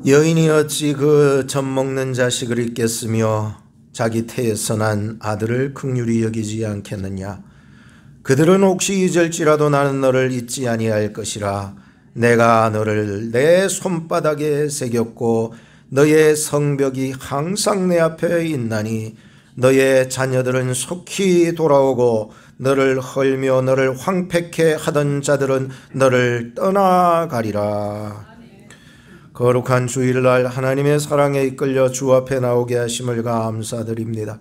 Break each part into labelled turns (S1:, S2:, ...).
S1: 여인이 어찌 그 젖먹는 자식을 잊겠으며 자기 태에서 난 아들을 긍휼히 여기지 않겠느냐. 그들은 혹시 잊을지라도 나는 너를 잊지 아니할 것이라. 내가 너를 내 손바닥에 새겼고 너의 성벽이 항상 내 앞에 있나니 너의 자녀들은 속히 돌아오고 너를 헐며 너를 황폐케 하던 자들은 너를 떠나가리라. 거룩한 주일날 하나님의 사랑에 이끌려 주 앞에 나오게 하심을 감사드립니다.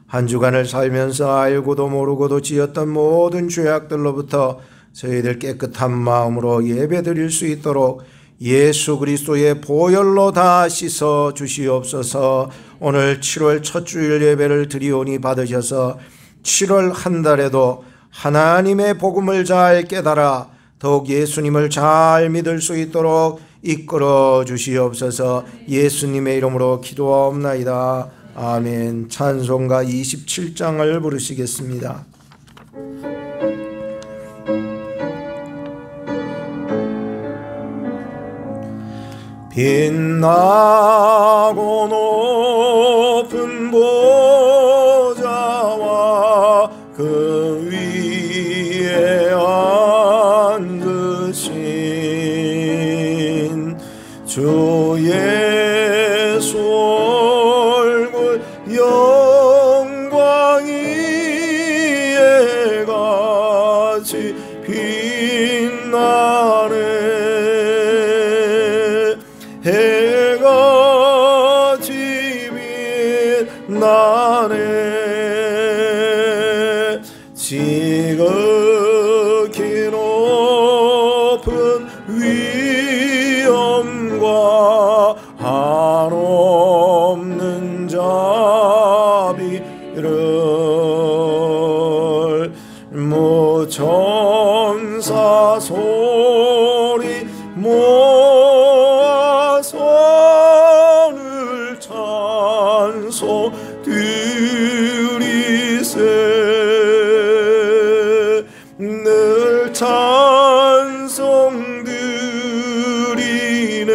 S1: 한 주간을 살면서 알고도 모르고도 지었던 모든 죄악들로부터 저희들 깨끗한 마음으로 예배드릴 수 있도록 예수 그리스도의 보혈로 다 씻어 주시옵소서. 오늘 7월 첫 주일 예배를 드리오니 받으셔서 7월 한 달에도 하나님의 복음을 잘 깨달아 더욱 예수님을 잘 믿을 수 있도록 이끌어 주시옵소서. 예수님의 이름으로 기도하옵나이다. 아멘. 찬송가 27장을 부르시겠습니다. 빛나고 높은 보좌와 그 위에 앉으신 주 예수 얼굴 영광이 해같이 빛나네. 해같이 빛나네. 지극히 높은 위엄과 한없는 자비를 무천사 소리 모아 손을 찬송 드리세. 늘 찬송 드리네.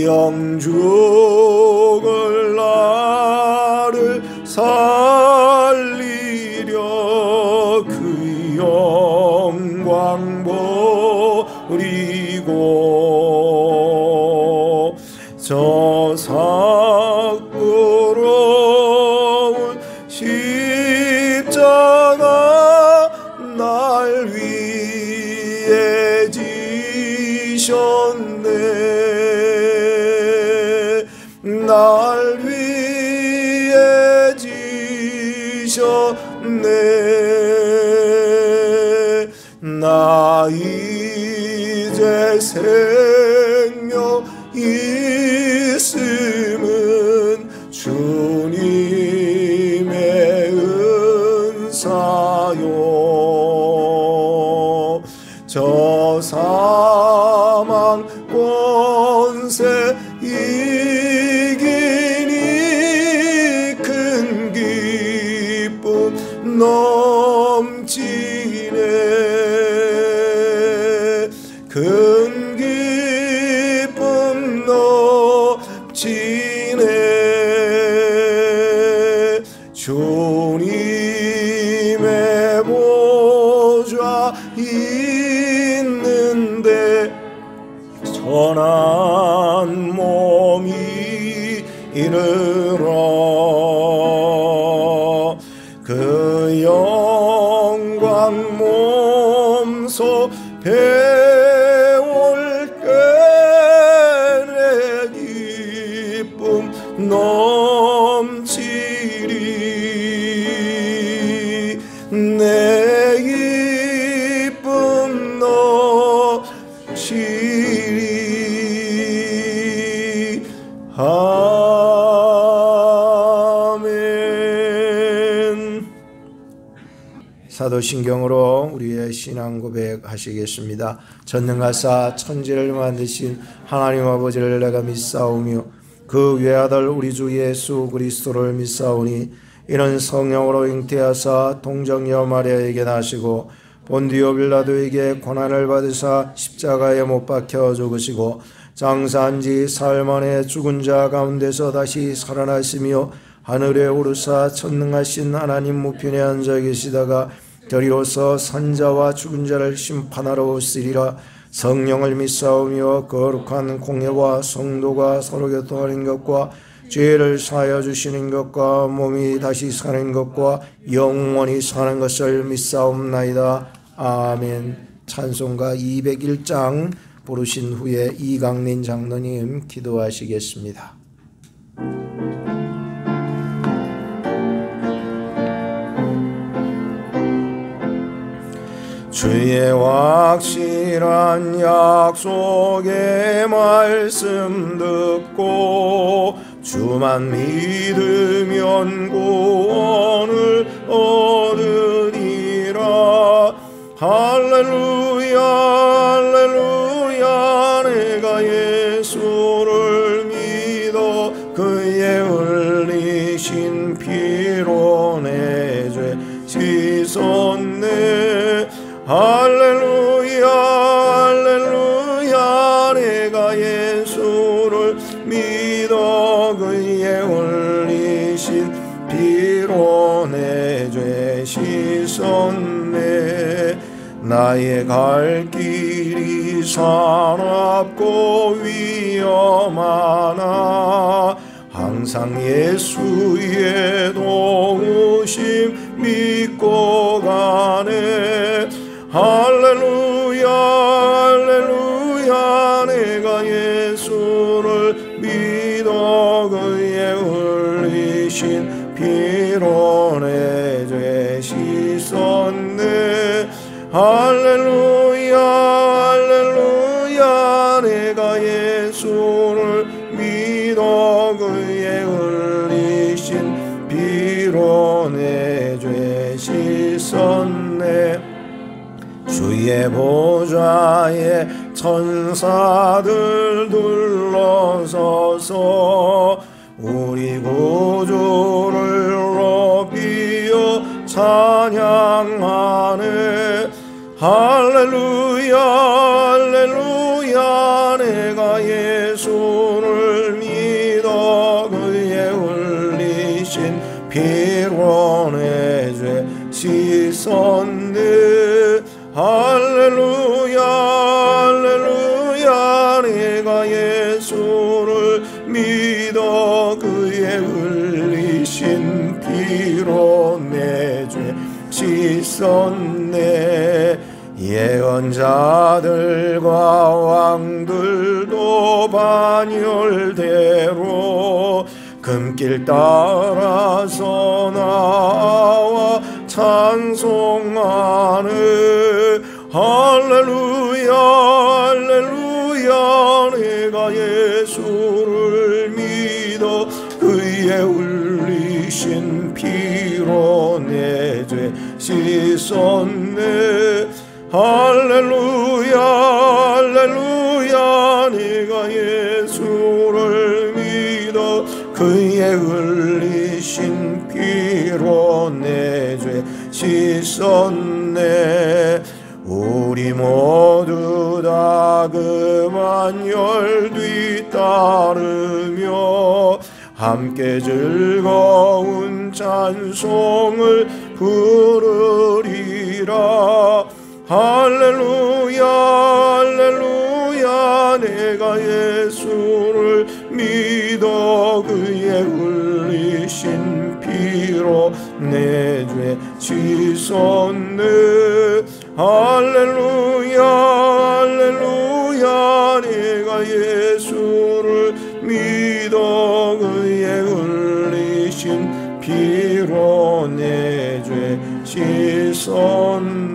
S1: 영죽을 나를 살리려 그 영광 버리고 저 삭부러운 십자가 날 위해 지셨네. 날 위해 지셨네. 나 이제 생명 있음은 주님의 은사요. 저 사망 권세 이기니 큰 기쁨 넘치네. 큰 기쁨 넘치네. 주님의 보좌 있는데 선한 몸이 이르러 그 영광 몸소 배울 때 내 기쁨 넘치리. 내 기쁨 넘치리. 아멘. 사도신경으로 우리의 신앙 고백하시겠습니다. 전능하사 천지를 만드신 하나님 아버지를 내가 믿사오며 그 외아들 우리 주 예수 그리스도를 믿사오니 이는 성령으로 잉태하사 동정녀 마리아에게 나시고 본디오 빌라도에게 고난을 받으사 십자가에 못 박혀 죽으시고 장사한 지 사흘 만에 죽은 자 가운데서 다시 살아나시며 하늘에 오르사 천능하신 하나님 우편에 앉아 계시다가 저리로서 산자와 죽은 자를 심판하러 오시리라. 성령을 믿사오며 거룩한 공예와 성도가 서로 교통하는 것과 죄를 사하여 주시는 것과 몸이 다시 사는 것과 영원히 사는 것을 믿사옵나이다. 아멘. 찬송가 201장 부르신 후에 이강린 장로님 기도하시겠습니다. 주의 확실한 약속의 말씀 듣고 주만 믿으면 구원을 얻으리라. 할렐루야 할렐루야. 내가 예수를 믿어 그의 흘리신 피로 내 죄 씻었네. 할렐루야 할렐루야. 내가 예수를 믿어 그의 흘리신 피로 내 죄 씻었네. 나의 갈 길이 사납고 위험하나 항상 예수의 도우심 믿고 가네. 할렐루야 할렐루야. 내가 예수를 믿어 그의 흘리신 피로 내 죄 씻었네. 할렐루야 할렐루야. 내가 예수를 믿어 그의 흘리신 피로 내 죄 씻었네. 주의 보좌에 천사들 둘러서서 우리 구주를 높이어 찬양하네. 할렐루야 할렐루야. 내가 예수를 믿어 그의 흘리신 피로 내 죄 씻었네. 할렐루야 할렐루야. 내가 예수를 믿어 그의 흘리신 피로 내 죄 씻었네. 예언자들과 왕들도 반열대로 금길 따라서 나와 찬송하네. 할렐루야 할렐루야. 내가 예수를 믿어 그의 흘리신 피로 내 죄 씻었네. 할렐루야 할렐루야. 내가 예수를 믿어 그의 흘리신 피로 내 죄 씻었네. 우리 모두 다 그만 열 뒤따르며 함께 즐거운 찬송을 부르리라. 할렐루야 할렐루야. 내가 예수를 믿어 그의 흘리신 피로 내 죄 씻었네. 할렐루야 할렐루야. 내가 예수를 믿어 그의 흘리신 피로 내 죄 씻었네.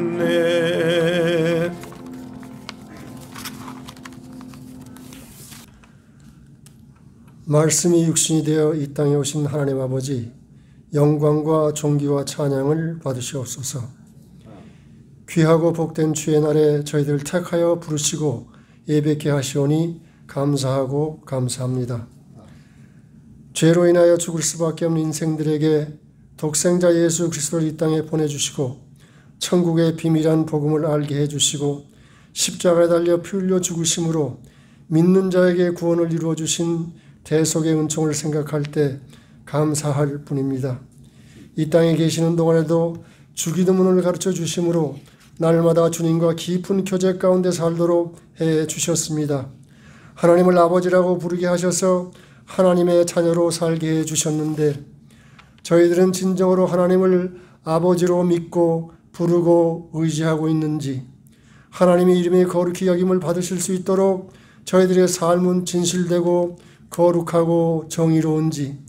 S2: 말씀이 육신이 되어 이 땅에 오신 하나님 아버지, 영광과 존귀와 찬양을 받으시옵소서. 귀하고 복된 주의 날에 저희들을 택하여 부르시고 예배케 하시오니 감사하고 감사합니다. 죄로 인하여 죽을 수밖에 없는 인생들에게 독생자 예수 그리스도를 이 땅에 보내주시고 천국의 비밀한 복음을 알게 해주시고 십자가에 달려 피 흘려 죽으심으로 믿는 자에게 구원을 이루어 주신 대속의 은총을 생각할 때 감사할 뿐입니다. 이 땅에 계시는 동안에도 주기도문을 가르쳐 주심으로 날마다 주님과 깊은 교제 가운데 살도록 해 주셨습니다. 하나님을 아버지라고 부르게 하셔서 하나님의 자녀로 살게 해 주셨는데 저희들은 진정으로 하나님을 아버지로 믿고 부르고 의지하고 있는지, 하나님의 이름이 거룩히 여김을 받으실 수 있도록 저희들의 삶은 진실되고 거룩하고 정의로운지,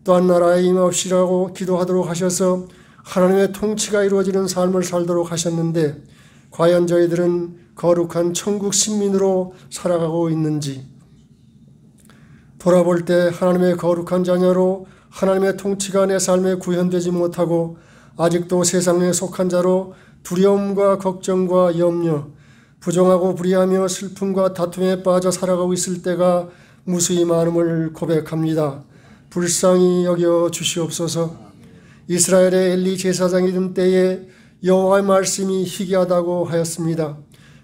S2: 또한 나라에 임하옵시라고 기도하도록 하셔서 하나님의 통치가 이루어지는 삶을 살도록 하셨는데 과연 저희들은 거룩한 천국 신민으로 살아가고 있는지, 돌아볼 때 하나님의 거룩한 자녀로 하나님의 통치가 내 삶에 구현되지 못하고 아직도 세상에 속한 자로 두려움과 걱정과 염려, 부정하고 불의하며 슬픔과 다툼에 빠져 살아가고 있을 때가 무수히 많음을 고백합니다. 불쌍히 여겨 주시옵소서. 이스라엘의 엘리 제사장이던 때에 여호와의 말씀이 희귀하다고 하였습니다.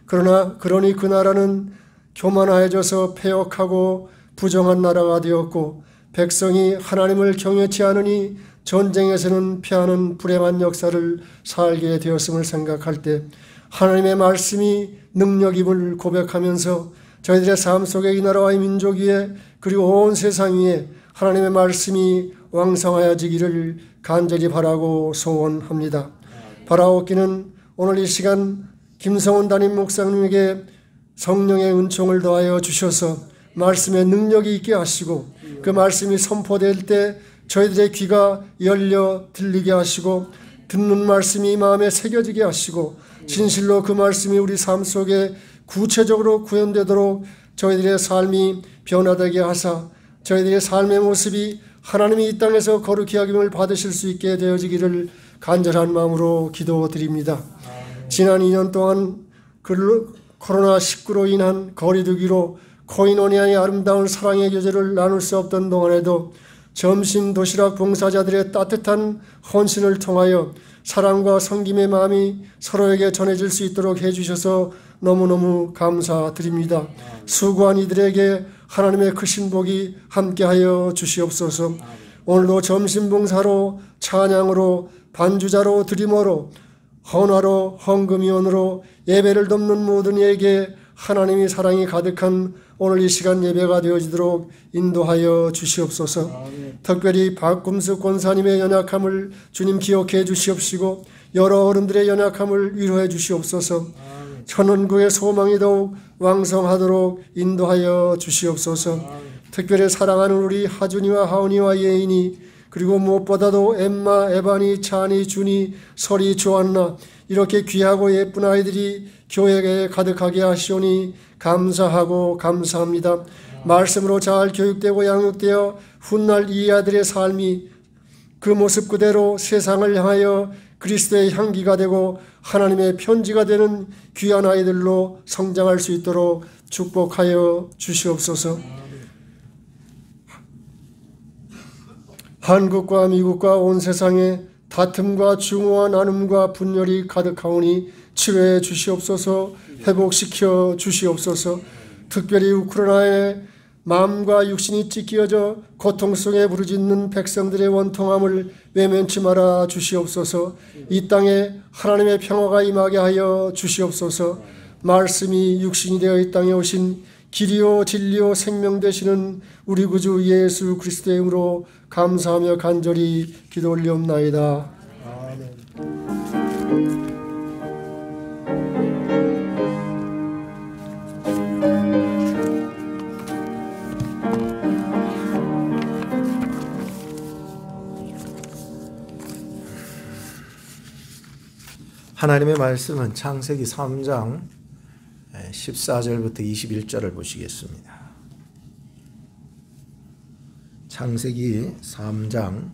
S2: 그러니 그 나라는 교만하여져서 패역하고 부정한 나라가 되었고 백성이 하나님을 경외치 않으니 전쟁에서는 패하는 불행한 역사를 살게 되었음을 생각할 때 하나님의 말씀이 능력임을 고백하면서 저희들의 삶 속에 이 나라와 이 민족 위에 그리고 온 세상 위에 하나님의 말씀이 왕성하여지기를 간절히 바라고 소원합니다. 바라옵기는 오늘 이 시간 김성훈 담임 목사님에게 성령의 은총을 더하여 주셔서 말씀의 능력이 있게 하시고 그 말씀이 선포될 때 저희들의 귀가 열려 들리게 하시고 듣는 말씀이 마음에 새겨지게 하시고 진실로 그 말씀이 우리 삶 속에 구체적으로 구현되도록 저희들의 삶이 변화되게 하사 저희들의 삶의 모습이 하나님이 이 땅에서 거룩히 여김을 받으실 수 있게 되어지기를 간절한 마음으로 기도드립니다. 지난 2년 동안 코로나19로 인한 거리두기로 코인오니아의 아름다운 사랑의 교제를 나눌 수 없던 동안에도 점심 도시락 봉사자들의 따뜻한 헌신을 통하여 사랑과 섬김의 마음이 서로에게 전해질 수 있도록 해주셔서 너무너무 감사드립니다. 수고한 이들에게 하나님의 크신 복이 함께하여 주시옵소서. 오늘도 점심 봉사로 찬양으로 반주자로 드리머로 헌화로 헌금위원으로 예배를 돕는 모든 이에게 하나님의 사랑이 가득한 오늘 이 시간 예배가 되어지도록 인도하여 주시옵소서. 특별히 박금숙 권사님의 연약함을 주님 기억해 주시옵시고 여러 어른들의 연약함을 위로해 주시옵소서. 천원국의 소망이 더욱 왕성하도록 인도하여 주시옵소서. 특별히 사랑하는 우리 하준이와 하은이와 예인이 그리고 무엇보다도 엠마, 에바니, 찬이, 준이, 설이, 조안나 이렇게 귀하고 예쁜 아이들이 교회에 가득하게 하시오니 감사하고 감사합니다. 말씀으로 잘 교육되고 양육되어 훗날 이 아들의 삶이 그 모습 그대로 세상을 향하여 그리스도의 향기가 되고 하나님의 편지가 되는 귀한 아이들로 성장할 수 있도록 축복하여 주시옵소서. 한국과 미국과 온 세상에 다툼과 증오와 나눔과 분열이 가득하오니 치료해 주시옵소서. 회복시켜 주시옵소서. 특별히 우크라이나의 마음과 육신이 찢겨져 고통 속에 부르짖는 백성들의 원통함을 외면치 말아 주시옵소서. 이 땅에 하나님의 평화가 임하게 하여 주시옵소서. 말씀이 육신이 되어 이 땅에 오신 길이요 진리요 생명 되시는 우리 구주 예수 그리스도의 이름으로 감사하며 간절히 기도 올리옵나이다. 아멘.
S1: 하나님의 말씀은 창세기 3장 14절부터 21절을 보시겠습니다. 창세기 3장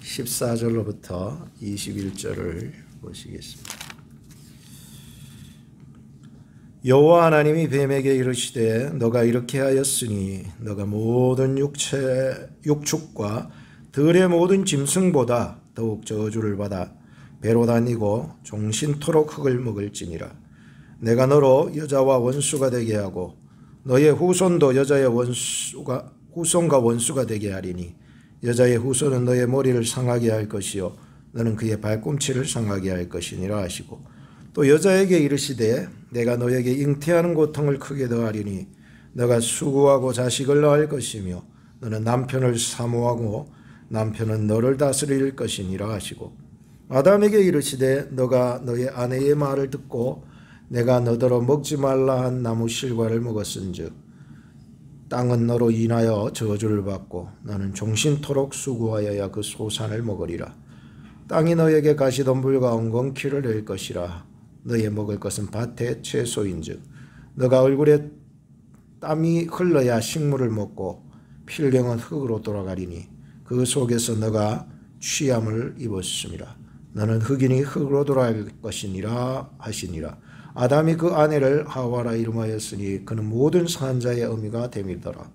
S1: 14절로부터 21절을 보시겠습니다. 여호와 하나님이 뱀에게 이르시되 너가 이렇게 하였으니 너가 모든 육축과 들의 모든 짐승보다 더욱 저주를 받아 배로 다니고 종신토록 흙을 먹을지니라. 내가 너로 여자와 원수가 되게 하고 너의 후손도 여자의 후손과 원수가 되게 하리니 여자의 후손은 너의 머리를 상하게 할 것이요 너는 그의 발꿈치를 상하게 할 것이니라 하시고 또 여자에게 이르시되 내가 너에게 잉태하는 고통을 크게 더하리니 너가 수고하고 자식을 낳을 것이며 너는 남편을 사모하고 남편은 너를 다스릴 것이니라 하시고 아담에게 이르시되 너가 너의 아내의 말을 듣고 내가 너더러 먹지 말라 한 나무 실과를 먹었은즉 땅은 너로 인하여 저주를 받고 너는 종신토록 수고하여야 그 소산을 먹으리라. 땅이 너에게 가시덤불과 엉겅퀴를 낼 것이라. 너의 먹을 것은 밭의 채소인즉 너가 얼굴에 땀이 흘러야 식물을 먹고 필경은 흙으로 돌아가리니 그 속에서 너가 취함을 입었음이라. 너는 흙이니 흙으로 돌아갈 것이니라 하시니라. 아담이 그 아내를 하와라 이름하였으니 그는 모든 산 자의 어미가 됨이더라.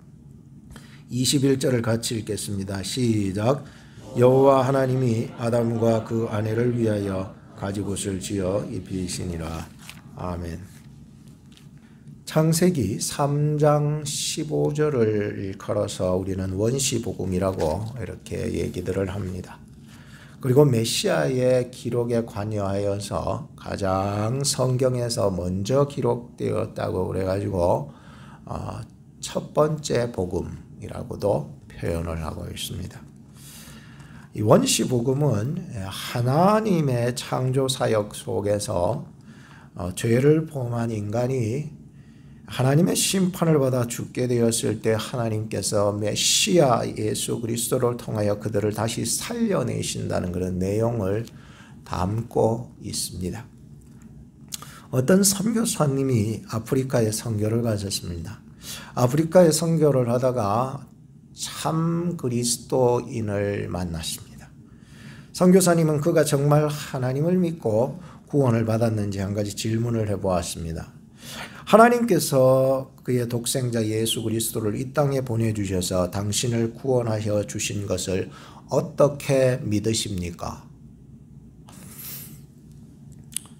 S1: 21절을 같이 읽겠습니다. 시작. 여호와 하나님이 아담과 그 아내를 위하여 가지옷을 지어 입히시니라. 아멘. 창세기 3장 15절을 일컬어서 우리는 원시복음이라고 이렇게 얘기들을 합니다. 그리고 메시아의 기록에 관여하여서 가장 성경에서 먼저 기록되었다고 그래가지고 첫 번째 복음이라고도 표현을 하고 있습니다. 이 원시복음은 하나님의 창조사역 속에서 죄를 범한 인간이 하나님의 심판을 받아 죽게 되었을 때 하나님께서 메시아 예수 그리스도를 통하여 그들을 다시 살려내신다는 그런 내용을 담고 있습니다. 어떤 선교사님이 아프리카에 선교를 가셨습니다. 아프리카에 선교를 하다가 참 그리스도인을 만났습니다. 선교사님은 그가 정말 하나님을 믿고 구원을 받았는지 한 가지 질문을 해보았습니다. 하나님께서 그의 독생자 예수 그리스도를 이 땅에 보내주셔서 당신을 구원하여 주신 것을 어떻게 믿으십니까?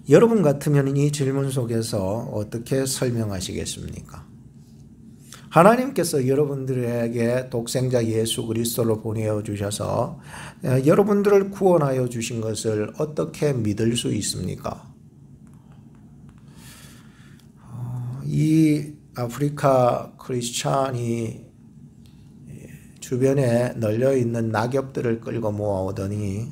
S1: 여러분 같으면 이 질문 속에서 어떻게 설명하시겠습니까? 하나님께서 여러분들에게 독생자 예수 그리스도를 보내주셔서 여러분들을 구원하여 주신 것을 어떻게 믿을 수 있습니까? 이 아프리카 크리스찬이 주변에 널려있는 낙엽들을 끌고 모아오더니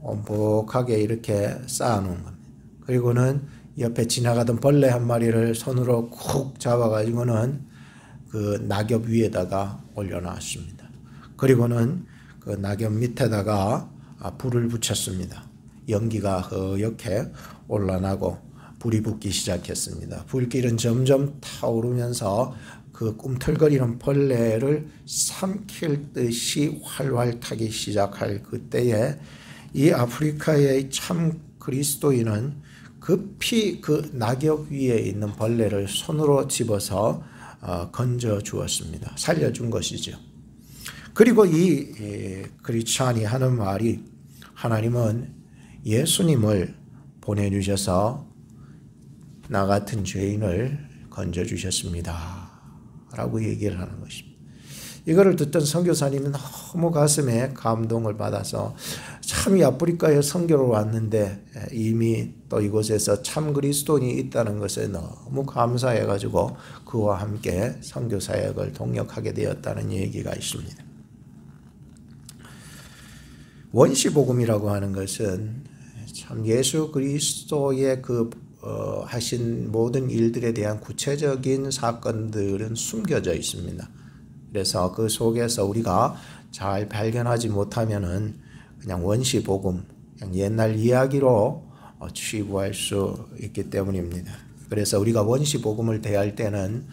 S1: 엄복하게 이렇게 쌓아놓은 겁니다. 그리고는 옆에 지나가던 벌레 한 마리를 손으로 쿡 잡아가지고는 그 낙엽 위에다가 올려놨습니다. 그리고는 그 낙엽 밑에다가 불을 붙였습니다. 연기가 허옇게 올라나고 불이 붙기 시작했습니다. 불길은 점점 타오르면서 그 꿈틀거리는 벌레를 삼킬 듯이 활활 타기 시작할 그때에 이 아프리카의 참 그리스도인은 급히 그 낙엽 위에 있는 벌레를 손으로 집어서 건져 주었습니다. 살려준 것이죠. 그리고 이 크리스찬이 하는 말이 하나님은 예수님을 보내주셔서 나 같은 죄인을 건져주셨습니다. 라고 얘기를 하는 것입니다. 이거를 듣던 선교사님은 너무 가슴에 감동을 받아서 참 이 아프리카에 선교를 왔는데 이미 또 이곳에서 참 그리스도인이 있다는 것에 너무 감사해가지고 그와 함께 선교 사역을 동역하게 되었다는 얘기가 있습니다. 원시복음이라고 하는 것은 참 예수 그리스도의 하신 모든 일들에 대한 구체적인 사건들은 숨겨져 있습니다. 그래서 그 속에서 우리가 잘 발견하지 못하면은 그냥 원시복음, 그냥 옛날 이야기로 취부할 수 있기 때문입니다. 그래서 우리가 원시복음을 대할 때는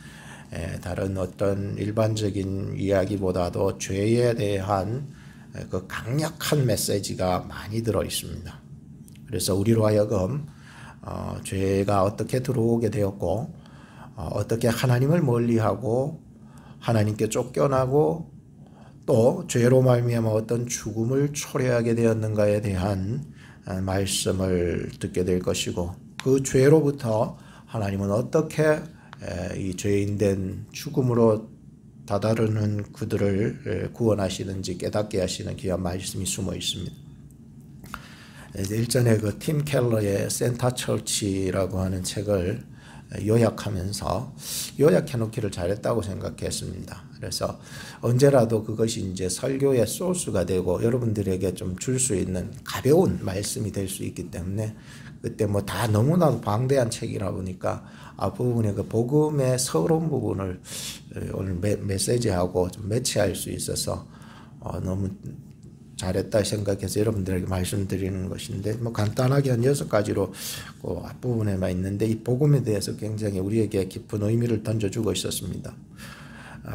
S1: 다른 어떤 일반적인 이야기보다도 죄에 대한 그 강력한 메시지가 많이 들어 있습니다. 그래서 우리로 하여금 죄가 어떻게 들어오게 되었고 어떻게 하나님을 멀리하고 하나님께 쫓겨나고 또 죄로 말미암아 어떤 죽음을 초래하게 되었는가에 대한 말씀을 듣게 될 것이고, 그 죄로부터 하나님은 어떻게 이 죄인된 죽음으로 다다르는 그들을 구원하시는지 깨닫게 하시는 귀한 말씀이 숨어 있습니다. 일전에 그 팀 켈러의 센터 처치라고 하는 책을 요약하면서 요약해 놓기를 잘했다고 생각했습니다. 그래서 언제라도 그것이 이제 설교의 소스가 되고 여러분들에게 좀 줄 수 있는 가벼운 말씀이 될 수 있기 때문에, 그때 뭐 다 너무나도 방대한 책이라 보니까 앞부분에 그 복음의 서론 부분을 오늘 메시지하고 좀 매치할 수 있어서 너무 잘했다 생각해서 여러분들에게 말씀드리는 것인데, 뭐 간단하게 한 6가지로 그 앞부분에만 있는데, 이 복음에 대해서 굉장히 우리에게 깊은 의미를 던져주고 있었습니다.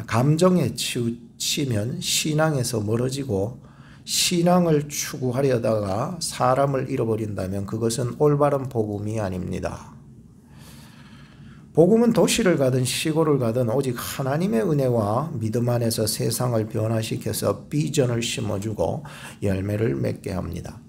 S1: 감정에 치우치면 신앙에서 멀어지고, 신앙을 추구하려다가 사람을 잃어버린다면 그것은 올바른 복음이 아닙니다. 복음은 도시를 가든 시골을 가든 오직 하나님의 은혜와 믿음 안에서 세상을 변화시켜서 비전을 심어주고 열매를 맺게 합니다.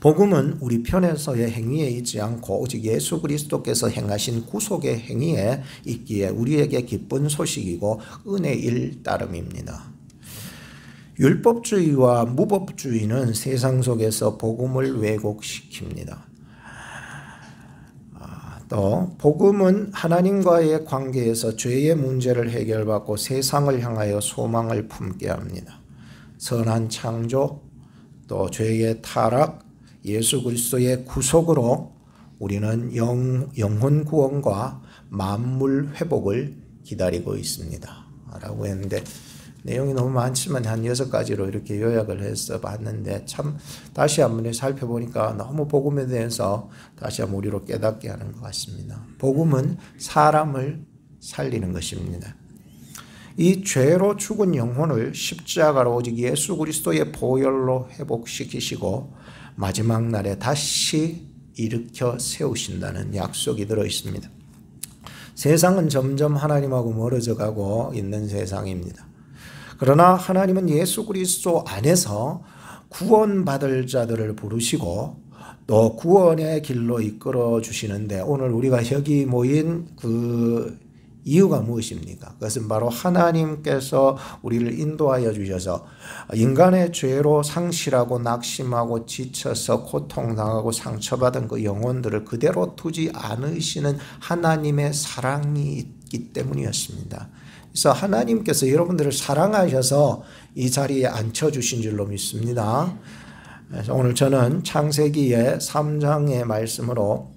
S1: 복음은 우리 편에서의 행위에 있지 않고 오직 예수 그리스도께서 행하신 구속의 행위에 있기에 우리에게 기쁜 소식이고 은혜일 따름입니다. 율법주의와 무법주의는 세상 속에서 복음을 왜곡시킵니다. 또 복음은 하나님과의 관계에서 죄의 문제를 해결받고 세상을 향하여 소망을 품게 합니다. 선한 창조, 또 죄의 타락, 예수 그리스도의 구속으로 우리는 영혼 구원과 만물 회복을 기다리고 있습니다. 라고 했는데, 내용이 너무 많지만 한 6가지로 이렇게 요약을 해서 봤는데, 참 다시 한번 살펴보니까 너무 복음에 대해서 다시 한번 우리로 깨닫게 하는 것 같습니다. 복음은 사람을 살리는 것입니다. 이 죄로 죽은 영혼을 십자가로 오직 예수 그리스도의 보혈로 회복시키시고 마지막 날에 다시 일으켜 세우신다는 약속이 들어 있습니다. 세상은 점점 하나님하고 멀어져 가고 있는 세상입니다. 그러나 하나님은 예수 그리스도 안에서 구원받을 자들을 부르시고 또 구원의 길로 이끌어 주시는데, 오늘 우리가 여기 모인 그 이유가 무엇입니까? 그것은 바로 하나님께서 우리를 인도하여 주셔서 인간의 죄로 상실하고 낙심하고 지쳐서 고통당하고 상처받은 그 영혼들을 그대로 두지 않으시는 하나님의 사랑이 있기 때문이었습니다. 그래서 하나님께서 여러분들을 사랑하셔서 이 자리에 앉혀주신 줄로 믿습니다. 그래서 오늘 저는 창세기의 3장의 말씀으로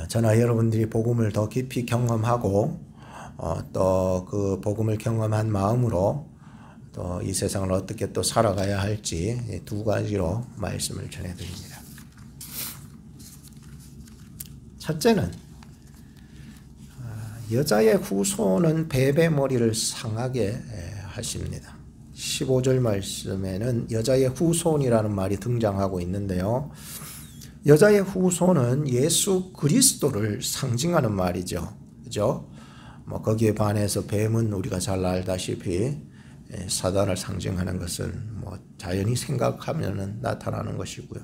S1: 저나 여러분들이 복음을 더 깊이 경험하고 또 그 복음을 경험한 마음으로 또 이 세상을 어떻게 또 살아가야 할지 2가지로 말씀을 전해드립니다. 첫째는 여자의 후손은 뱀의 머리를 상하게 하십니다. 15절 말씀에는 여자의 후손이라는 말이 등장하고 있는데요. 여자의 후손은 예수 그리스도를 상징하는 말이죠. 그죠? 뭐 거기에 반해서 뱀은 우리가 잘 알다시피 사단을 상징하는 것은 뭐 자연히 생각하면은 나타나는 것이고요.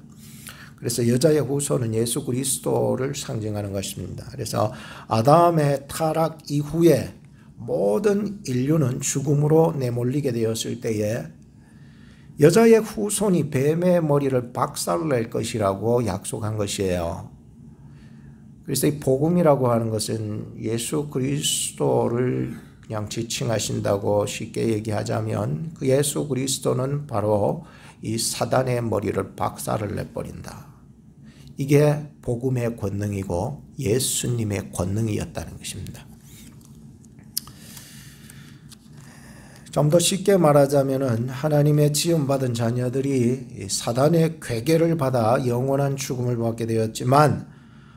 S1: 그래서 여자의 후손은 예수 그리스도를 상징하는 것입니다. 그래서 아담의 타락 이후에 모든 인류는 죽음으로 내몰리게 되었을 때에 여자의 후손이 뱀의 머리를 박살낼 것이라고 약속한 것이에요. 그래서 이 복음이라고 하는 것은 예수 그리스도를 그냥 지칭하신다고 쉽게 얘기하자면 그 예수 그리스도는 바로 이 사단의 머리를 박살을 내버린다. 이게 복음의 권능이고 예수님의 권능이었다는 것입니다. 좀 더 쉽게 말하자면은 하나님의 지음받은 자녀들이 사단의 괴계를 받아 영원한 죽음을 받게 되었지만,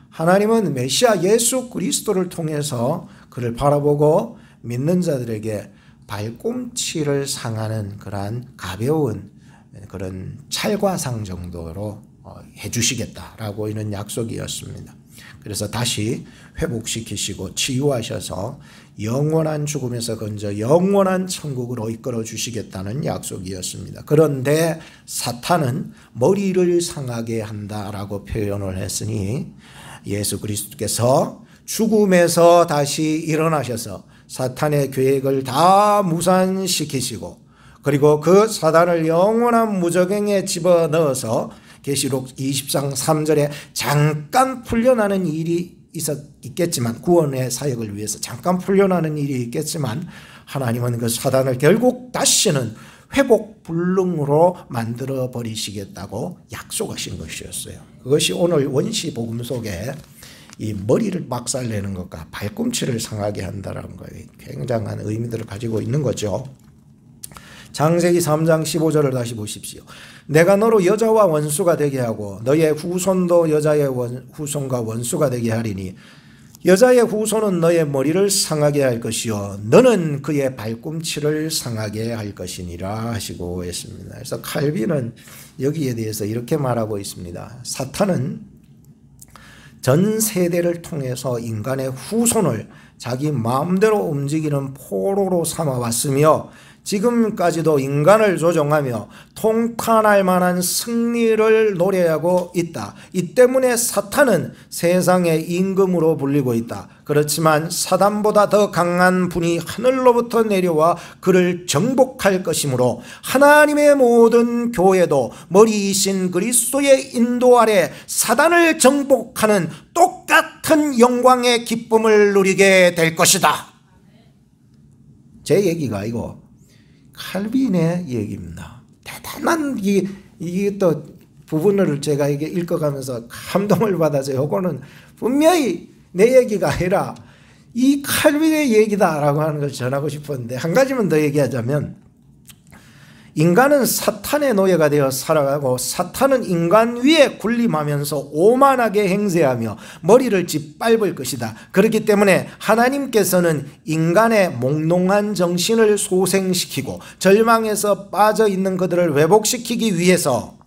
S1: 하나님은 메시아 예수 그리스도를 통해서 그를 바라보고 믿는 자들에게 발꿈치를 상하는 그러한 가벼운 그런 찰과상 정도로 해주시겠다라고 이런 약속이었습니다. 그래서 다시 회복시키시고 치유하셔서 영원한 죽음에서 건져 영원한 천국으로 이끌어 주시겠다는 약속이었습니다. 그런데 사탄은 머리를 상하게 한다라고 표현을 했으니 예수 그리스도께서 죽음에서 다시 일어나셔서 사탄의 계획을 다 무산시키시고 그리고 그 사단을 영원한 무적행에 집어넣어서 계시록 20장 3절에 잠깐 풀려나는 일이 있겠지만 구원의 사역을 위해서 잠깐 풀려나는 일이 있겠지만 하나님은 그 사단을 결국 다시는 회복 불능으로 만들어 버리시겠다고 약속하신 것이었어요. 그것이 오늘 원시 복음 속에 이 머리를 박살내는 것과 발꿈치를 상하게 한다는 거에 굉장한 의미들을 가지고 있는 거죠. 창세기 3장 15절을 다시 보십시오. 내가 너로 여자와 원수가 되게 하고 너의 후손도 여자의 후손과 원수가 되게 하리니 여자의 후손은 너의 머리를 상하게 할 것이요 너는 그의 발꿈치를 상하게 할 것이니라 하시고 했습니다. 그래서 칼빈은 여기에 대해서 이렇게 말하고 있습니다. 사탄은 전 세대를 통해서 인간의 후손을 자기 마음대로 움직이는 포로로 삼아왔으며 지금까지도 인간을 조종하며 통탄할 만한 승리를 노래하고 있다. 이 때문에 사탄은 세상의 임금으로 불리고 있다. 그렇지만 사단보다 더 강한 분이 하늘로부터 내려와 그를 정복할 것이므로 하나님의 모든 교회도 머리이신 그리스도의 인도 아래 사단을 정복하는 똑같은 영광의 기쁨을 누리게 될 것이다. 제 얘기가 아니고 칼빈의 얘기입니다. 대단한 이게 또 부분을 제가 이게 읽어가면서 감동을 받아서 요거는 분명히 내 얘기가 아니라 이 칼빈의 얘기다라고 하는 걸 전하고 싶었는데 한 가지만 더 얘기하자면 인간은 사탄의 노예가 되어 살아가고 사탄은 인간 위에 군림하면서 오만하게 행세하며 머리를 짓밟을 것이다. 그렇기 때문에 하나님께서는 인간의 몽롱한 정신을 소생시키고 절망에서 빠져있는 그들을 회복시키기 위해서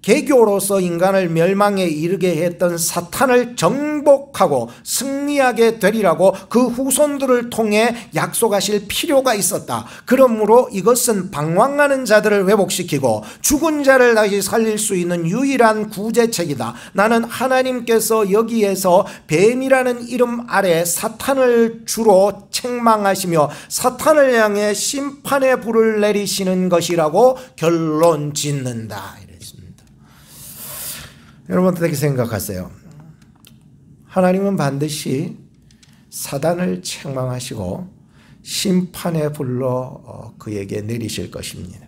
S1: 개교로서 인간을 멸망에 이르게 했던 사탄을 정복하고 승리하게 되리라고 그 후손들을 통해 약속하실 필요가 있었다. 그러므로 이것은 방황하는 자들을 회복시키고 죽은 자를 다시 살릴 수 있는 유일한 구제책이다. 나는 하나님께서 여기에서 뱀이라는 이름 아래 사탄을 주로 책망하시며 사탄을 향해 심판의 불을 내리시는 것이라고 결론 짓는다. 여러분 어떻게 생각하세요? 하나님은 반드시 사단을 책망하시고 심판의 불로 그에게 내리실 것입니다.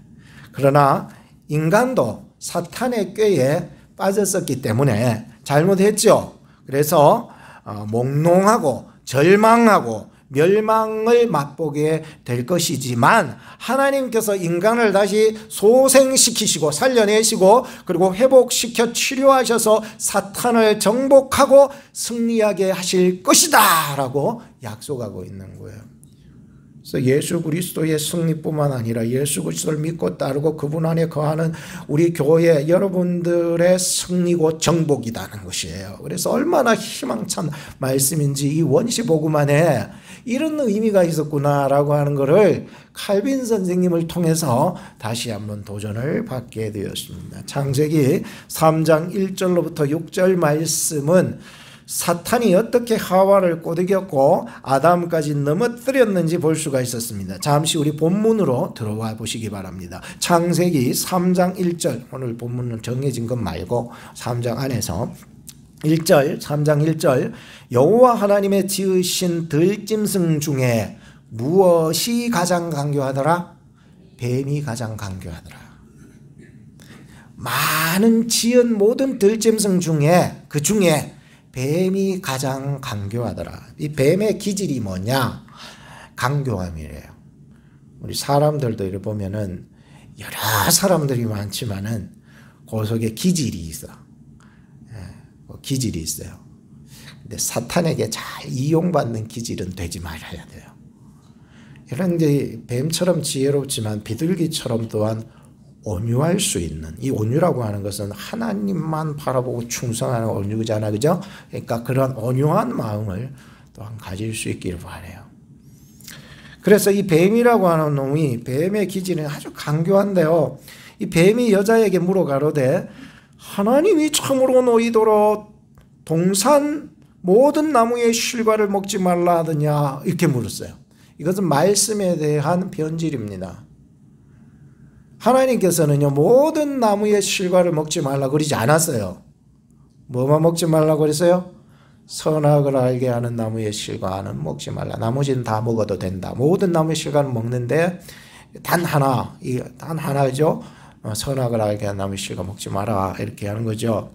S1: 그러나 인간도 사탄의 꾀에 빠졌었기 때문에 잘못했죠. 그래서 몽롱하고 절망하고 멸망을 맛보게 될 것이지만 하나님께서 인간을 다시 소생시키시고 살려내시고 그리고 회복시켜 치료하셔서 사탄을 정복하고 승리하게 하실 것이다 라고 약속하고 있는 거예요. 그래서 예수 그리스도의 승리뿐만 아니라 예수 그리스도를 믿고 따르고 그분 안에 거하는 우리 교회 여러분들의 승리고 정복이라는 것이에요. 그래서 얼마나 희망찬 말씀인지 이 원시복음 안에 이런 의미가 있었구나라고 하는 것을 칼빈 선생님을 통해서 다시 한번 도전을 받게 되었습니다. 창세기 3장 1절로부터 6절 말씀은 사탄이 어떻게 하와를 꼬드겼고 아담까지 넘어뜨렸는지 볼 수가 있었습니다. 잠시 우리 본문으로 들어와 보시기 바랍니다. 창세기 3장 1절, 오늘 본문은 정해진 것 말고 3장 안에서 1절, 3장 1절, 여호와 하나님의 지으신 들짐승 중에 무엇이 가장 강교하더라? 뱀이 가장 강교하더라. 많은 지은 모든 들짐승 중에 그 중에 뱀이 가장 강교하더라. 이 뱀의 기질이 뭐냐? 강교함이래요. 우리 사람들도 이렇게 보면은 여러 사람들이 많지만은 그 속에 기질이 있어. 기질이 있어요. 근데 사탄에게 잘 이용받는 기질은 되지 말아야 돼요. 이런 게 뱀처럼 지혜롭지만 비둘기처럼 또한 온유할 수 있는, 이 온유라고 하는 것은 하나님만 바라보고 충성하는 온유잖아, 그죠? 그러니까 그런 온유한 마음을 또한 가질 수 있기를 바라요. 그래서 이 뱀이라고 하는 놈이, 뱀의 기질은 아주 강교한데요. 이 뱀이 여자에게 물어가로되 하나님이 참으로 너희더러 동산 모든 나무의 실과를 먹지 말라 하더냐, 이렇게 물었어요. 이것은 말씀에 대한 변질입니다. 하나님께서는요, 모든 나무의 실과를 먹지 말라 그러지 않았어요. 뭐만 먹지 말라고 그랬어요? 선악을 알게 하는 나무의 실과는 먹지 말라. 나머지는 다 먹어도 된다. 모든 나무의 실과는 먹는데 단 하나죠. 선악을 알게 하는 나무의 실과 먹지 마라, 이렇게 하는 거죠.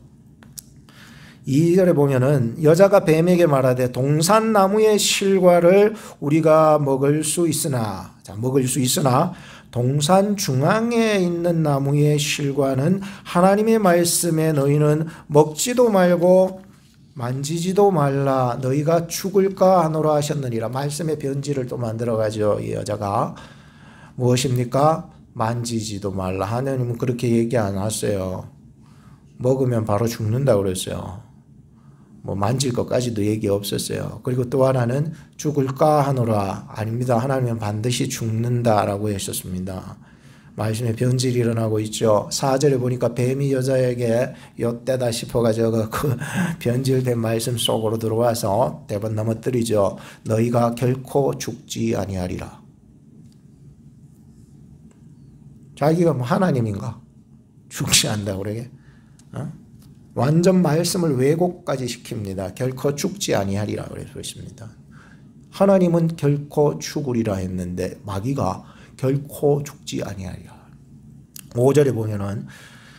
S1: 2절에 보면은 여자가 뱀에게 말하되 동산나무의 실과를 우리가 먹을 수 있으나, 동산 중앙에 있는 나무의 실과는 하나님의 말씀에 너희는 먹지도 말고 만지지도 말라, 너희가 죽을까 하노라 하셨느니라. 말씀의 변질을 또 만들어가죠. 이 여자가 무엇입니까? 만지지도 말라. 하나님은 그렇게 얘기 안 하셨어요. 먹으면 바로 죽는다고 그랬어요. 뭐 만질 것까지도 얘기 없었어요. 그리고 또 하나는 죽을까 하노라. 아닙니다. 하나님은 반드시 죽는다라고 하셨습니다. 말씀에 변질이 일어나고 있죠. 4절에 보니까 뱀이 여자에게 엿대다 싶어가지고 그 변질된 말씀 속으로 들어와서 대번 넘어뜨리죠. 너희가 결코 죽지 아니하리라. 자기가 뭐 하나님인가? 죽지 않는다고 그러게? 완전 말씀을 왜곡까지 시킵니다. 결코 죽지 아니하리라 그랬습니다. 하나님은 결코 죽으리라 했는데 마귀가 결코 죽지 아니하리라. 5절에 보면은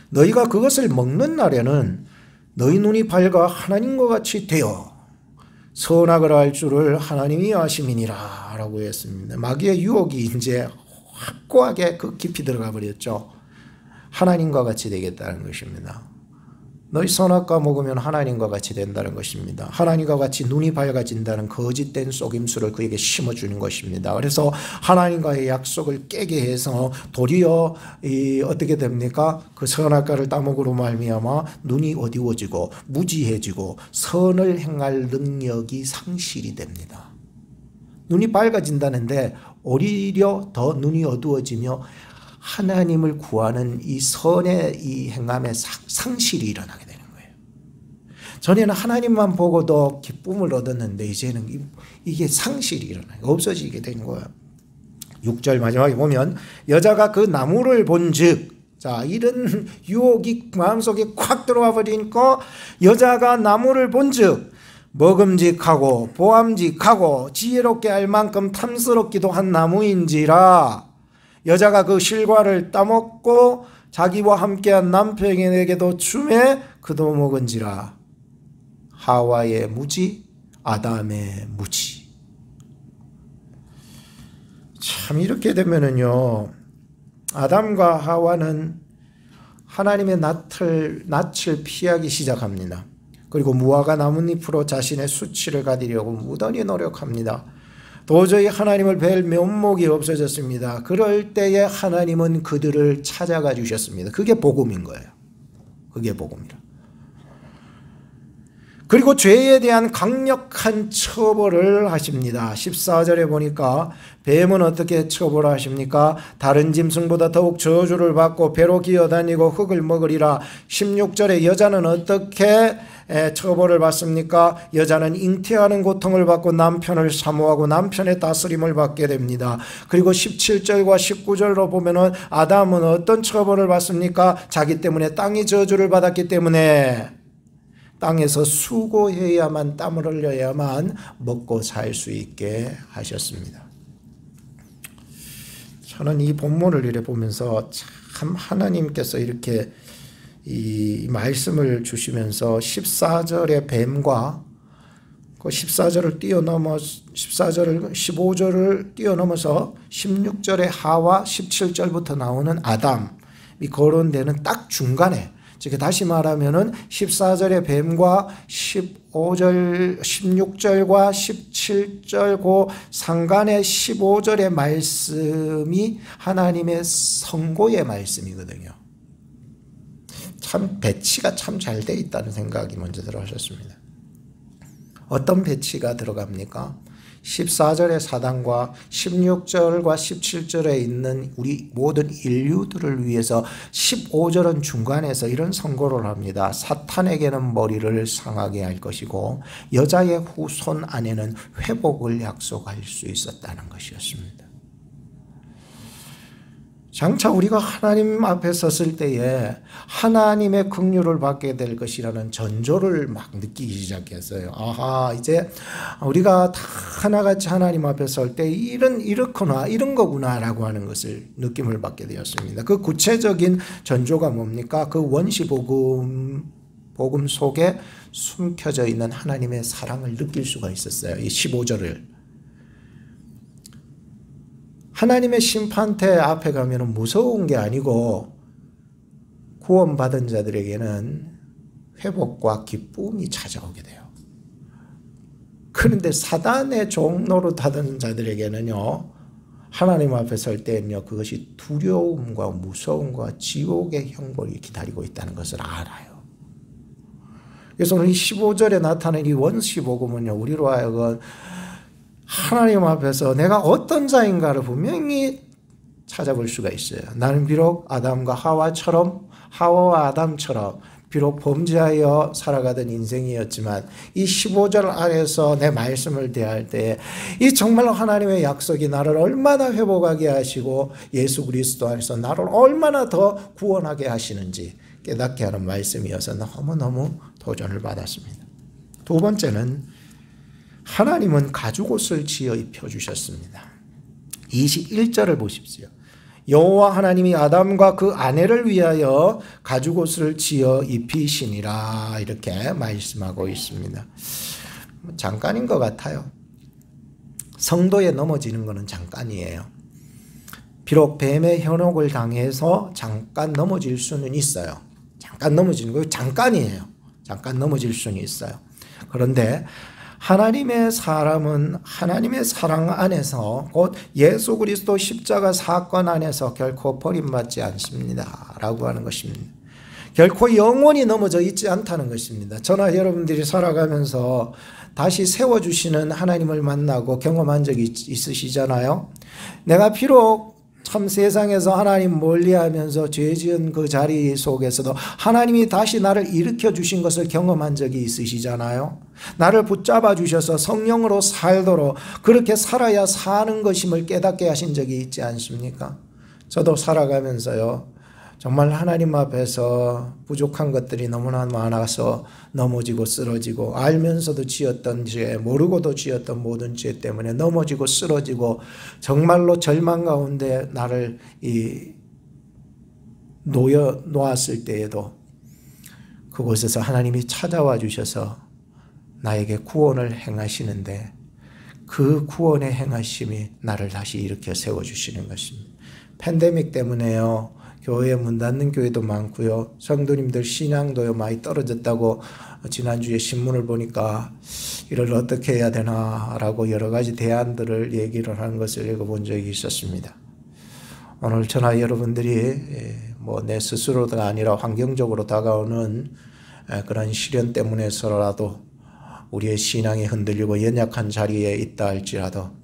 S1: 너희가 그것을 먹는 날에는 너희 눈이 밝아 하나님과 같이 되어 선악을 알 줄을 하나님이 아심이니라 라고 했습니다. 마귀의 유혹이 이제 확고하게 그 깊이 들어가 버렸죠. 하나님과 같이 되겠다는 것입니다. 너희 선악과 먹으면 하나님과 같이 된다는 것입니다. 하나님과 같이 눈이 밝아진다는 거짓된 속임수를 그에게 심어주는 것입니다. 그래서 하나님과의 약속을 깨게 해서 도리어 어떻게 됩니까? 그 선악과를 따먹으로 말미암아 눈이 어두워지고 무지해지고 선을 행할 능력이 상실이 됩니다. 눈이 밝아진다는데 오히려 더 눈이 어두워지며 하나님을 구하는 이 선의 이 행함의 상실이 일어나게 되는 거예요. 전에는 하나님만 보고도 기쁨을 얻었는데 이제는 이게 상실이 일어나요. 없어지게 되는 거예요. 6절 마지막에 보면 여자가 그 나무를 본즉, 자, 이런 유혹이 마음속에 콱 들어와 버리니까 여자가 나무를 본즉 먹음직하고 보암직하고 지혜롭게 알 만큼 탐스럽기도 한 나무인지라. 여자가 그 실과를 따먹고 자기와 함께한 남편에게도 주매 그도 먹은지라. 하와의 무지, 아담의 무지. 참 이렇게 되면은요, 아담과 하와는 하나님의 낯을 피하기 시작합니다. 그리고 무화과 나뭇잎으로 자신의 수치를 가리려고 무던히 노력합니다. 도저히 하나님을 뵐 면목이 없어졌습니다. 그럴 때에 하나님은 그들을 찾아가 주셨습니다. 그게 복음인 거예요. 그게 복음이라. 그리고 죄에 대한 강력한 처벌을 하십니다. 14절에 보니까 뱀은 어떻게 처벌하십니까? 다른 짐승보다 더욱 저주를 받고 배로 기어다니고 흙을 먹으리라. 16절에 여자는 어떻게 처벌을 받습니까? 여자는 잉태하는 고통을 받고 남편을 사모하고 남편의 다스림을 받게 됩니다. 그리고 17절과 19절로 보면은 아담은 어떤 처벌을 받습니까? 자기 때문에 땅이 저주를 받았기 때문에 땅에서 수고해야만, 땀을 흘려야만 먹고 살 수 있게 하셨습니다. 저는 이 본문을 이렇게 보면서 참 하나님께서 이렇게 이 말씀을 주시면서 14절의 뱀과 그 14절을 뛰어넘어 15절을 뛰어넘어서 16절의 하와 17절부터 나오는 아담이 거론되는 딱 중간에, 즉 다시 말하면은 14절의 뱀과 16절과 17절 그 상간의 15절의 말씀이 하나님의 선고의 말씀이거든요. 참 배치가 참 잘 돼 있다는 생각이 먼저 들어오셨습니다. 어떤 배치가 들어갑니까? 14절의 사단과 16절과 17절에 있는 우리 모든 인류들을 위해서 15절은 중간에서 이런 선고를 합니다. 사탄에게는 머리를 상하게 할 것이고 여자의 후손 안에는 회복을 약속할 수 있었다는 것이었습니다. 장차 우리가 하나님 앞에 섰을 때에 하나님의 긍휼을 받게 될 것이라는 전조를 막 느끼기 시작했어요. 아하, 이제 우리가 다 하나같이 하나님 앞에 설 때 이렇구나, 이런 거구나라고 하는 것을 느낌을 받게 되었습니다. 그 구체적인 전조가 뭡니까? 그 원시복음 속에 숨겨져 있는 하나님의 사랑을 느낄 수가 있었어요. 이 15절을. 하나님의 심판대 앞에 가면 무서운 게 아니고 구원받은 자들에게는 회복과 기쁨이 찾아오게 돼요. 그런데 사단의 종로로 타던 자들에게는요, 하나님 앞에 설 때는요, 그것이 두려움과 무서움과 지옥의 형벌이 기다리고 있다는 것을 알아요. 그래서 오늘 이 15절에 나타나는 이 원시복음은요, 우리로 하여금 하나님 앞에서 내가 어떤 자인가를 분명히 찾아볼 수가 있어요. 나는 비록 아담과 하와와 아담처럼 비록 범죄하여 살아가던 인생이었지만 이 15절 안에서 내 말씀을 대할 때 이 정말로 하나님의 약속이 나를 얼마나 회복하게 하시고 예수 그리스도 안에서 나를 얼마나 더 구원하게 하시는지 깨닫게 하는 말씀이어서 너무너무 도전을 받았습니다. 두 번째는 하나님은 가죽옷을 지어 입혀주셨습니다. 21절을 보십시오. 여호와 하나님이 아담과 그 아내를 위하여 가죽옷을 지어 입히시니라 이렇게 말씀하고 있습니다. 잠깐인 것 같아요. 성도에 넘어지는 것은 잠깐이에요. 비록 뱀의 현혹을 당해서 잠깐 넘어질 수는 있어요. 잠깐 넘어지는 거 잠깐이에요. 잠깐 넘어질 수는 있어요. 그런데 하나님의 사람은 하나님의 사랑 안에서 곧 예수 그리스도 십자가 사건 안에서 결코 버림받지 않습니다 라고 하는 것입니다. 결코 영원히 넘어져 있지 않다는 것입니다. 저나 여러분들이 살아가면서 다시 세워주시는 하나님을 만나고 경험한 적이 있으시잖아요. 내가 비록 참 세상에서 하나님 멀리하면서 죄 지은 그 자리 속에서도 하나님이 다시 나를 일으켜 주신 것을 경험한 적이 있으시잖아요. 나를 붙잡아 주셔서 성령으로 살도록 그렇게 살아야 사는 것임을 깨닫게 하신 적이 있지 않습니까? 저도 살아가면서요, 정말 하나님 앞에서 부족한 것들이 너무나 많아서 넘어지고 쓰러지고 알면서도 지었던 죄, 모르고도 지었던 모든 죄 때문에 넘어지고 쓰러지고 정말로 절망 가운데 나를 놓았을 때에도 그곳에서 하나님이 찾아와 주셔서 나에게 구원을 행하시는데 그 구원의 행하심이 나를 다시 일으켜 세워주시는 것입니다. 팬데믹 때문에요, 교회 문 닫는 교회도 많고요. 성도님들 신앙도요 많이 떨어졌다고 지난주에 신문을 보니까 이를 어떻게 해야 되나라고 여러 가지 대안들을 얘기를 하는 것을 읽어본 적이 있었습니다. 오늘 저나 여러분들이 내 스스로가 아니라 환경적으로 다가오는 그런 시련 때문에서라도 우리의 신앙이 흔들리고 연약한 자리에 있다 할지라도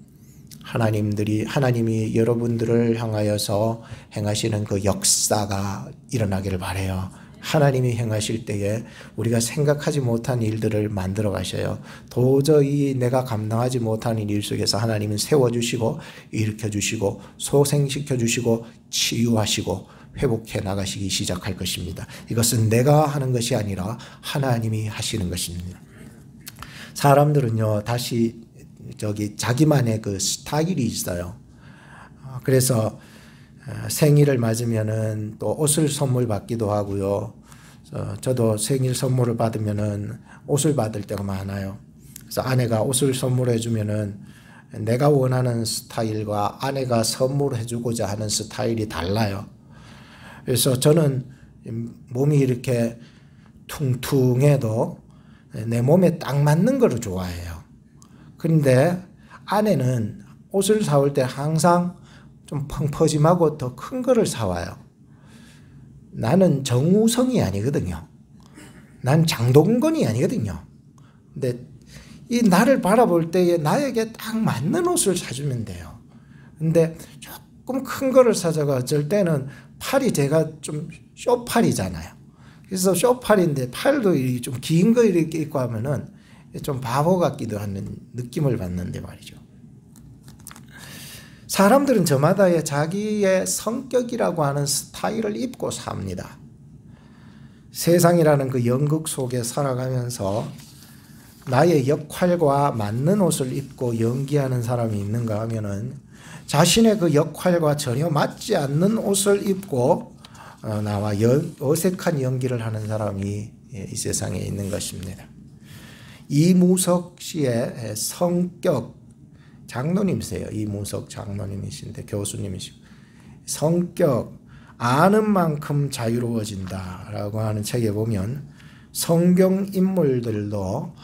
S1: 하나님이 여러분들을 향하여서 행하시는 그 역사가 일어나기를 바라요. 하나님이 행하실 때에 우리가 생각하지 못한 일들을 만들어 가셔요. 도저히 내가 감당하지 못하는 일 속에서 하나님은 세워주시고 일으켜주시고 소생시켜주시고 치유하시고 회복해 나가시기 시작할 것입니다. 이것은 내가 하는 것이 아니라 하나님이 하시는 것입니다. 사람들은요, 다시 자기만의 그 스타일이 있어요. 그래서 생일을 맞으면은 또 옷을 선물 받기도 하고요. 저도 생일 선물을 받으면은 옷을 받을 때가 많아요. 그래서 아내가 옷을 선물해 주면은 내가 원하는 스타일과 아내가 선물해 주고자 하는 스타일이 달라요. 그래서 저는 몸이 이렇게 퉁퉁해도 내 몸에 딱 맞는 거를 좋아해요. 그런데 아내는 옷을 사올 때 항상 좀 펑퍼짐하고 더 큰 거를 사와요. 나는 정우성이 아니거든요. 난 장동건이 아니거든요. 근데 이 나를 바라볼 때에 나에게 딱 맞는 옷을 사주면 돼요. 근데 조금 큰 거를 사자가 어쩔 때는 팔이 제가 좀 쇼팔이잖아요. 그래서 쇼팔인데 팔도 좀 긴 거 이렇게 입고 하면은 좀 바보 같기도 하는 느낌을 받는데 말이죠. 사람들은 저마다의 자기의 성격이라고 하는 스타일을 입고 삽니다. 세상이라는 그 연극 속에 살아가면서 나의 역할과 맞는 옷을 입고 연기하는 사람이 있는가 하면은 자신의 그 역할과 전혀 맞지 않는 옷을 입고 나와 어색한 연기를 하는 사람이 이 세상에 있는 것입니다. 이무석 씨의 성격, 장로님이세요. 이무석 장로님이신데 교수님이시고, 성격 아는 만큼 자유로워진다라고 하는 책에 보면 성경 인물들도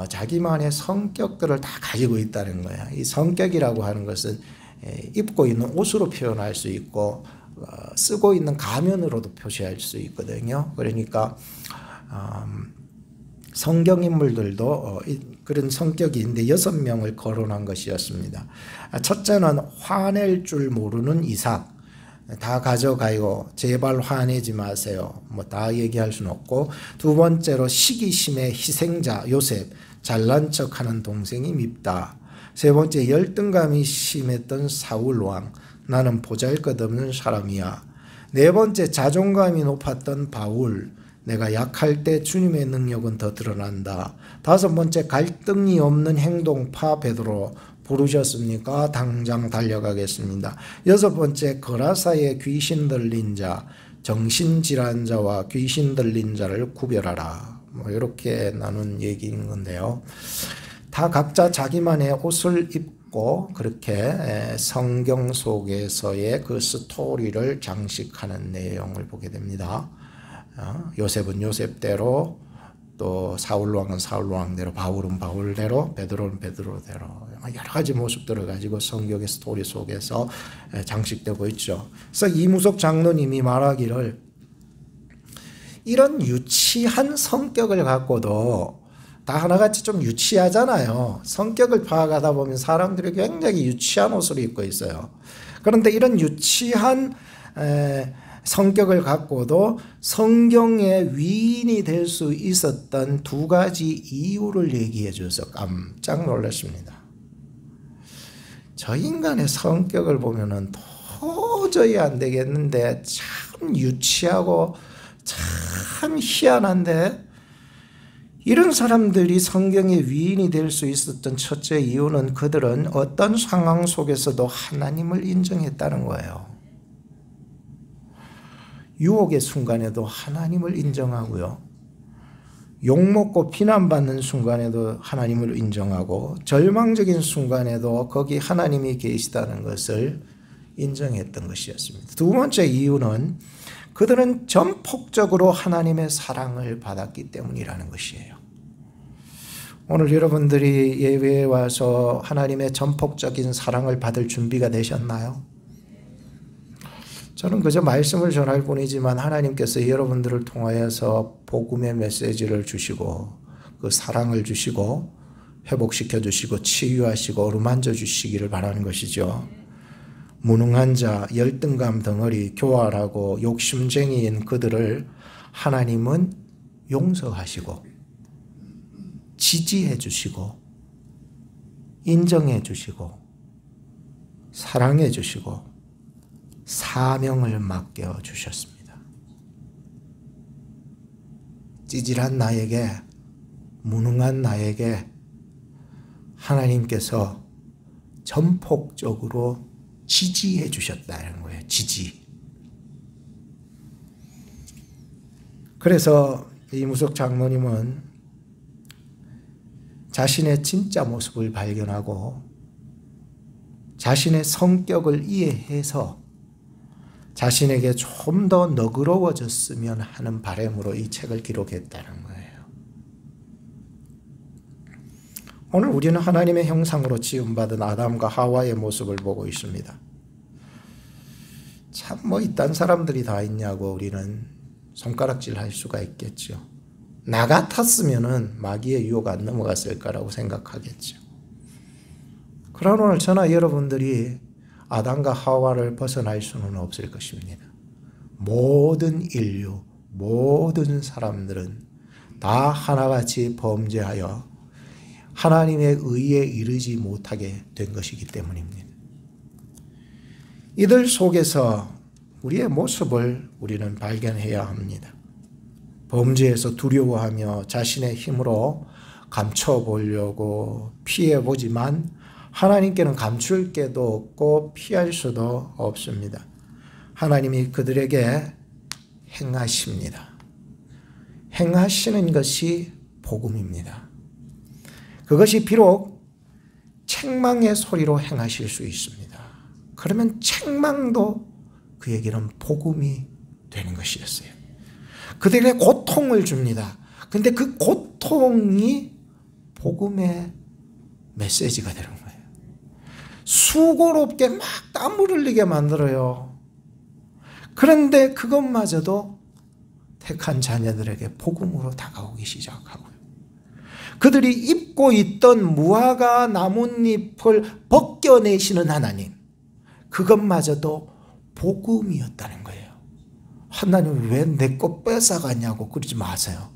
S1: 자기만의 성격들을 다 가지고 있다는 거야. 이 성격이라고 하는 것은 입고 있는 옷으로 표현할 수 있고 쓰고 있는 가면으로도 표시할 수 있거든요. 그러니까 성경 인물들도 그런 성격이 있는데 6명을 거론한 것이었습니다. 첫째는 화낼 줄 모르는 이삭. 다 가져가요. 제발 화내지 마세요. 뭐 다 얘기할 수는 없고. 두 번째로 시기심의 희생자 요셉. 잘난 척하는 동생이 밉다. 세 번째 열등감이 심했던 사울 왕. 나는 보잘것없는 사람이야. 네 번째 자존감이 높았던 바울. 내가 약할 때 주님의 능력은 더 드러난다. 다섯 번째 갈등이 없는 행동파 베드로. 부르셨습니까? 당장 달려가겠습니다. 여섯 번째 거라사의 귀신 들린 자, 정신질환자와 귀신 들린 자를 구별하라. 뭐 이렇게 나눈 얘기인 건데요. 다 각자 자기만의 옷을 입고 그렇게 성경 속에서의 그 스토리를 장식하는 내용을 보게 됩니다. 요셉은 요셉대로, 또 사울왕은 사울왕대로, 바울은 바울대로, 베드로는 베드로대로 여러 가지 모습들을 가지고 성경의 스토리 속에서 장식되고 있죠. 그래서 이무석 장로님이 말하기를 이런 유치한 성격을 갖고도 다 하나같이 좀 유치하잖아요. 성격을 파악하다 보면 사람들이 굉장히 유치한 옷을 입고 있어요. 그런데 이런 유치한 성격을 갖고도 성경의 위인이 될 수 있었던 두 가지 이유를 얘기해 줘서 깜짝 놀랐습니다. 저 인간의 성격을 보면은 도저히 안 되겠는데 참 유치하고 참 희한한데, 이런 사람들이 성경의 위인이 될 수 있었던 첫째 이유는 그들은 어떤 상황 속에서도 하나님을 인정했다는 거예요. 유혹의 순간에도 하나님을 인정하고요. 욕먹고 비난받는 순간에도 하나님을 인정하고 절망적인 순간에도 거기 하나님이 계시다는 것을 인정했던 것이었습니다. 두 번째 이유는 그들은 전폭적으로 하나님의 사랑을 받았기 때문이라는 것이에요. 오늘 여러분들이 예배에 와서 하나님의 전폭적인 사랑을 받을 준비가 되셨나요? 저는 그저 말씀을 전할 뿐이지만 하나님께서 여러분들을 통하여서 복음의 메시지를 주시고 그 사랑을 주시고 회복시켜 주시고 치유하시고 어루만져 주시기를 바라는 것이죠. 무능한 자, 열등감 덩어리, 교활하고 욕심쟁이인 그들을 하나님은 용서하시고 지지해 주시고 인정해 주시고 사랑해 주시고 사명을 맡겨 주셨습니다. 찌질한 나에게, 무능한 나에게 하나님께서 전폭적으로 지지해 주셨다는 거예요. 지지. 그래서 이무석 장로님은 자신의 진짜 모습을 발견하고 자신의 성격을 이해해서 자신에게 좀 더 너그러워졌으면 하는 바람으로 이 책을 기록했다는 거예요. 오늘 우리는 하나님의 형상으로 지음받은 아담과 하와의 모습을 보고 있습니다. 참 뭐 이딴 사람들이 다 있냐고 우리는 손가락질 할 수가 있겠죠. 나 같았으면은 마귀의 유혹 안 넘어갔을 거라고 생각하겠죠. 그러나 오늘 저나 여러분들이 아담과 하와를 벗어날 수는 없을 것입니다. 모든 인류, 모든 사람들은 다 하나같이 범죄하여 하나님의 의에 이르지 못하게 된 것이기 때문입니다. 이들 속에서 우리의 모습을 우리는 발견해야 합니다. 범죄에서 두려워하며 자신의 힘으로 감춰보려고 피해보지만 하나님께는 감출 게도 없고 피할 수도 없습니다. 하나님이 그들에게 행하십니다. 행하시는 것이 복음입니다. 그것이 비록 책망의 소리로 행하실 수 있습니다. 그러면 책망도 그에게는 복음이 되는 것이었어요. 그들에게 고통을 줍니다. 근데 그 고통이 복음의 메시지가 되는 거예요. 수고롭게 막 땀을 흘리게 만들어요. 그런데 그것마저도 택한 자녀들에게 복음으로 다가오기 시작하고요. 그들이 입고 있던 무화과 나뭇잎을 벗겨내시는 하나님, 그것마저도 복음이었다는 거예요. 하나님 왜 내 거 뺏어가냐고 그러지 마세요.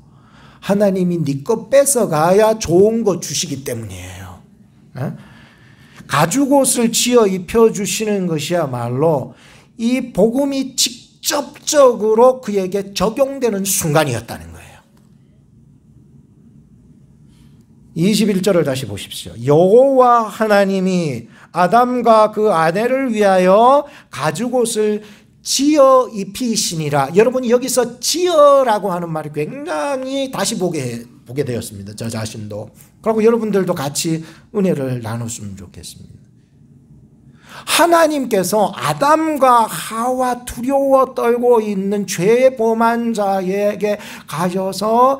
S1: 하나님이 네 거 뺏어가야 좋은 거 주시기 때문이에요. 가죽옷을 지어 입혀주시는 것이야말로 이 복음이 직접적으로 그에게 적용되는 순간이었다는 거예요. 21절을 다시 보십시오. 여호와 하나님이 아담과 그 아내를 위하여 가죽옷을 지어 입히시니라. 여러분 여기서 지어라고 하는 말이 굉장히 다시 보게 되었습니다. 저 자신도. 그리고 여러분들도 같이 은혜를 나눴으면 좋겠습니다. 하나님께서 아담과 하와 두려워 떨고 있는 죄 범한 자에게 가셔서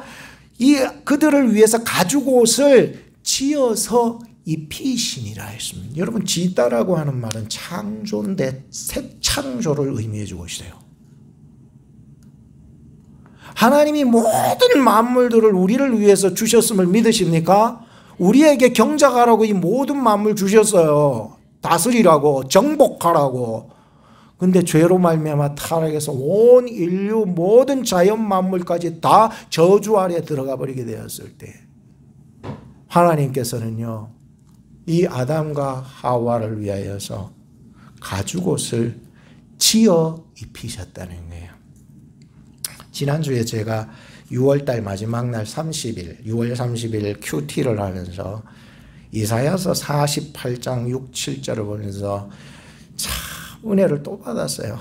S1: 그들을 위해서 가죽옷을 지어서 입히시니라 했습니다. 여러분 짓다라고 하는 말은 창조인데 새 창조를 의미해 주고 있어요. 하나님이 모든 만물들을 우리를 위해서 주셨음을 믿으십니까? 우리에게 경작하라고 이 모든 만물 주셨어요. 다스리라고, 정복하라고. 근데 죄로 말미암아 타락해서 온 인류 모든 자연 만물까지 다 저주 아래 들어가 버리게 되었을 때 하나님께서는요, 이 아담과 하와를 위하여서 가죽옷을 지어 입히셨다는 거예요. 지난주에 제가 6월달 마지막 날 30일, 6월 30일 큐티를 하면서 이사야서 48장 6, 7절을 보면서 참 은혜를 또 받았어요.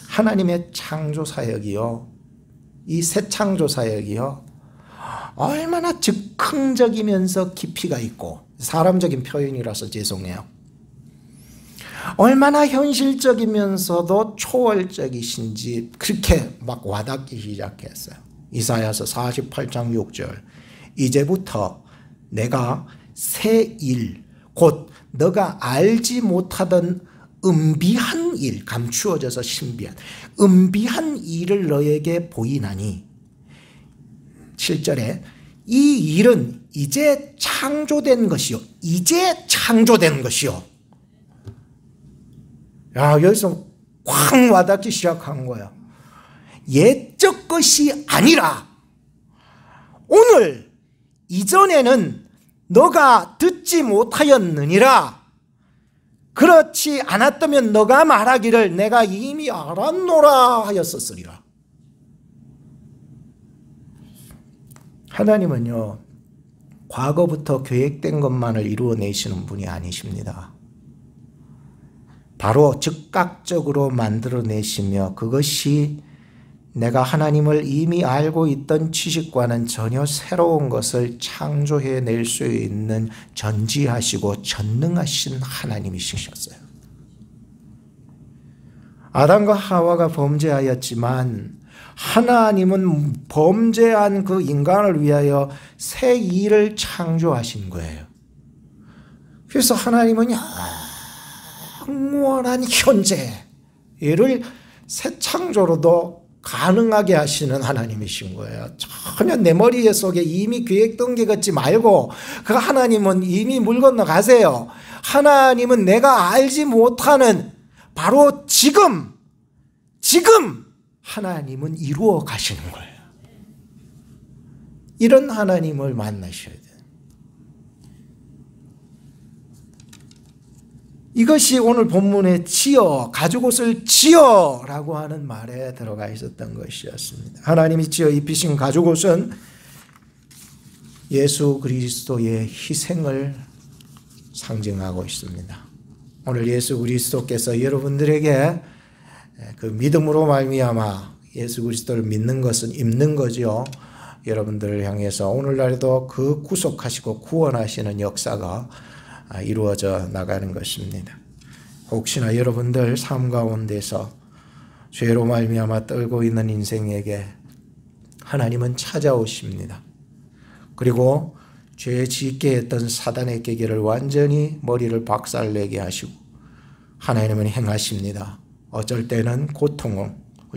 S1: 하나님의 창조 사역이요, 이 새 창조 사역이요, 얼마나 즉흥적이면서 깊이가 있고, 사람적인 표현이라서 죄송해요. 얼마나 현실적이면서도 초월적이신지 그렇게 막 와닿기 시작했어요. 이사야서 48장 6절. 이제부터 내가 새 일, 곧 너가 알지 못하던 은비한 일, 감추어져서 신비한 은비한 일을 너에게 보이나니, 7절에 이 일은 이제 창조된 것이요, 이제 창조된 것이요. 야, 여기서 확 와닿기 시작한 거야. 옛적 것이 아니라 오늘 이전에는 너가 듣지 못하였느니라. 그렇지 않았다면 너가 말하기를 내가 이미 알았노라 하였었으리라. 하나님은요, 과거부터 계획된 것만을 이루어내시는 분이 아니십니다. 바로 즉각적으로 만들어내시며 그것이 내가 하나님을 이미 알고 있던 지식과는 전혀 새로운 것을 창조해낼 수 있는 전지하시고 전능하신 하나님이시셨어요. 아담과 하와가 범죄하였지만 하나님은 범죄한 그 인간을 위하여 새 일을 창조하신 거예요. 그래서 하나님은 영원한 현재를 새 창조로도 가능하게 하시는 하나님이신 거예요. 전혀 내 머리 속에 이미 계획된 게 걷지 말고 그 하나님은 이미 물 건너 가세요. 하나님은 내가 알지 못하는 바로 지금 하나님은 이루어 가시는 거예요. 이런 하나님을 만나셔야 돼요. 이것이 오늘 본문에 지어, 가죽옷을 지어라고 하는 말에 들어가 있었던 것이었습니다. 하나님이 지어 입히신 가죽옷은 예수 그리스도의 희생을 상징하고 있습니다. 오늘 예수 그리스도께서 여러분들에게 그 믿음으로 말미암아 예수 그리스도를 믿는 것은 입는 거죠. 여러분들을 향해서 오늘날에도 그 구속하시고 구원하시는 역사가 이루어져 나가는 것입니다. 혹시나 여러분들 삶 가운데서 죄로 말미암아 떨고 있는 인생에게 하나님은 찾아오십니다. 그리고 죄 짓게 했던 사단의 계계를 완전히 머리를 박살내게 하시고 하나님은 행하십니다. 어쩔 때는 고통을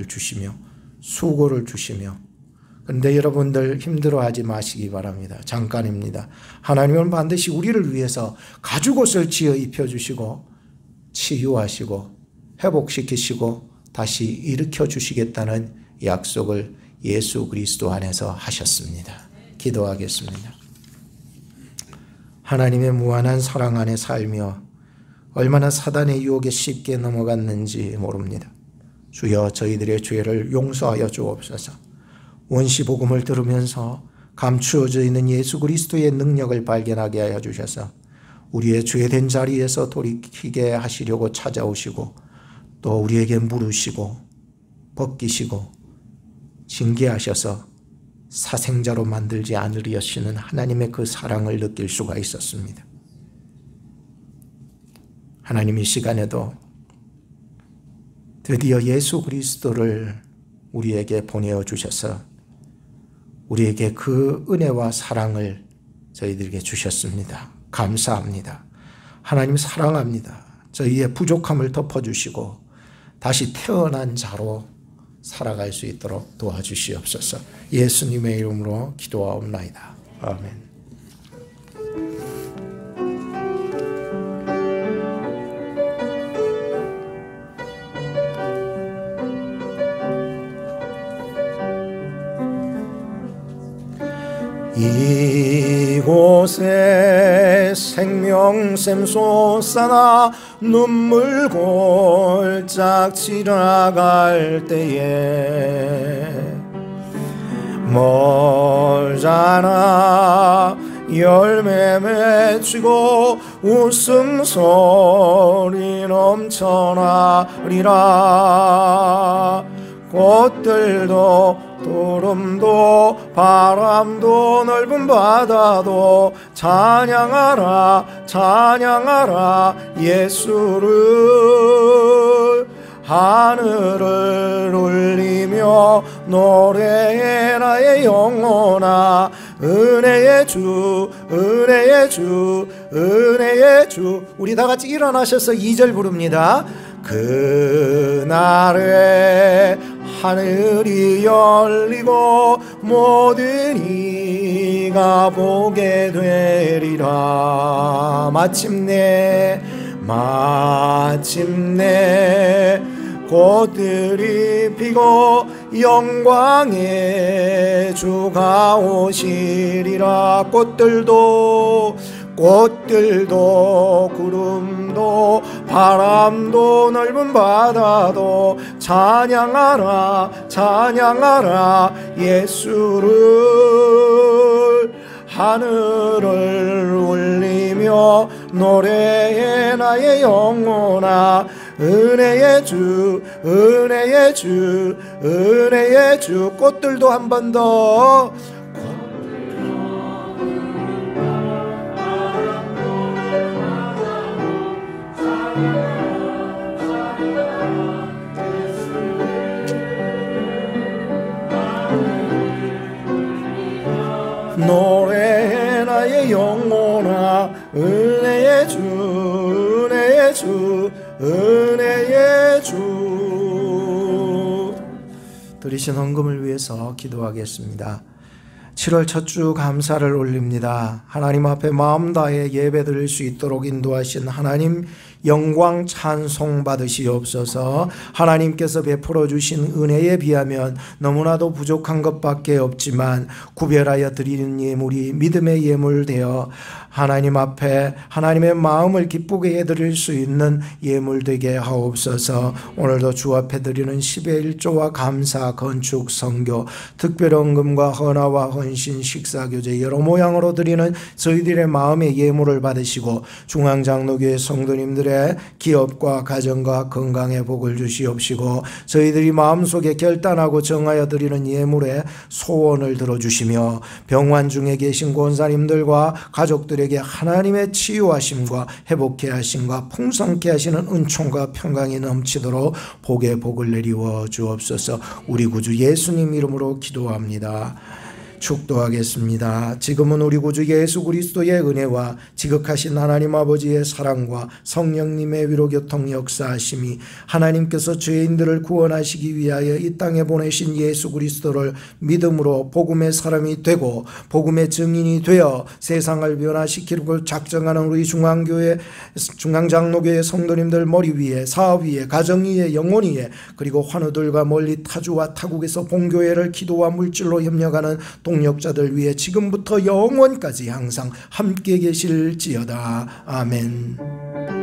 S1: 주시며 수고를 주시며, 그런데 여러분들 힘들어하지 마시기 바랍니다. 잠깐입니다. 하나님은 반드시 우리를 위해서 가죽옷을 지어 입혀주시고 치유하시고 회복시키시고 다시 일으켜 주시겠다는 약속을 예수 그리스도 안에서 하셨습니다. 기도하겠습니다. 하나님의 무한한 사랑 안에 살며 얼마나 사단의 유혹에 쉽게 넘어갔는지 모릅니다. 주여, 저희들의 죄를 용서하여 주옵소서. 원시 복음을 들으면서 감추어져 있는 예수 그리스도의 능력을 발견하게 하여 주셔서 우리의 죄된 자리에서 돌이키게 하시려고 찾아오시고 또 우리에게 물으시고 벗기시고 징계하셔서 사생자로 만들지 않으려 하시는 하나님의 그 사랑을 느낄 수가 있었습니다. 하나님, 이 시간에도 드디어 예수 그리스도를 우리에게 보내어 주셔서 우리에게 그 은혜와 사랑을 저희들에게 주셨습니다. 감사합니다. 하나님 사랑합니다. 저희의 부족함을 덮어주시고 다시 태어난 자로 살아갈 수 있도록 도와주시옵소서. 예수님의 이름으로 기도하옵나이다. 아멘. 이곳에 생명샘 솟아나 눈물 골짝 지나갈 때에 멀잖아 열매 맺히고 웃음소리 넘쳐나리라. 꽃들도 구름도 바람도 넓은 바다도 찬양하라 찬양하라 예수를. 하늘을 울리며 노래해 나의 영혼아. 은혜의 주 은혜의 주 은혜의 주. 우리 다 같이 일어나셔서 2절 부릅니다. 그날에 하늘이 열리고 모든 이가 보게 되리라. 마침내 꽃들이 피고 영광의 주가 오시리라. 꽃들도 구름도 바람도 넓은 바다도 찬양하라 찬양하라 예수를. 하늘을 울리며 노래해 나의 영혼아. 은혜의 주 은혜의 주 은혜의 주. 꽃들도 한 번 더. 은혜의 주, 은혜의 주, 은혜의 주. 드리신 헌금을 위해서 기도하겠습니다. 7월 첫 주 감사를 올립니다. 하나님 앞에 마음 다해 예배 드릴 수 있도록 인도하신 하나님 영광 찬송 받으시옵소서. 하나님께서 베풀어 주신 은혜에 비하면 너무나도 부족한 것밖에 없지만 구별하여 드리는 예물이 믿음의 예물 되어 하나님 앞에 하나님의 마음을 기쁘게 해드릴 수 있는 예물 되게 하옵소서. 오늘도 주 앞에 드리는 10의 1조와 감사, 건축, 선교, 특별헌금과 헌화와 헌신, 식사교제 여러 모양으로 드리는 저희들의 마음의 예물을 받으시고 중앙장로교회 성도님들의 기업과 가정과 건강의 복을 주시옵시고 저희들이 마음속에 결단하고 정하여 드리는 예물의 소원을 들어주시며 병환 중에 계신 권사님들과 가족들에게 하나님의 치유하심과 회복케 하심과 풍성케 하시는 은총과 평강이 넘치도록 복의 복을 내리워 주옵소서. 우리 구주 예수님 이름으로 기도합니다. 축도하겠습니다. 지금은 우리 구주 예수 그리스도의 은혜와 지극하신 하나님 아버지의 사랑과 성령님의 위로교통 역사하심이 하나님께서 죄인들을 구원하시기 위하여 이 땅에 보내신 예수 그리스도를 믿음으로 복음의 사람이 되고 복음의 증인이 되어 세상을 변화시키려고 작정하는 우리 중앙장로교회 성도님들 머리 위에, 사업 위에, 가정 위에, 영혼 위에, 그리고 환우들과 멀리 타주와 타국에서 본교회를 기도와 물질로 협력하는 동력자들 위해 지금부터 영원까지 항상 함께 계실지어다. 아멘.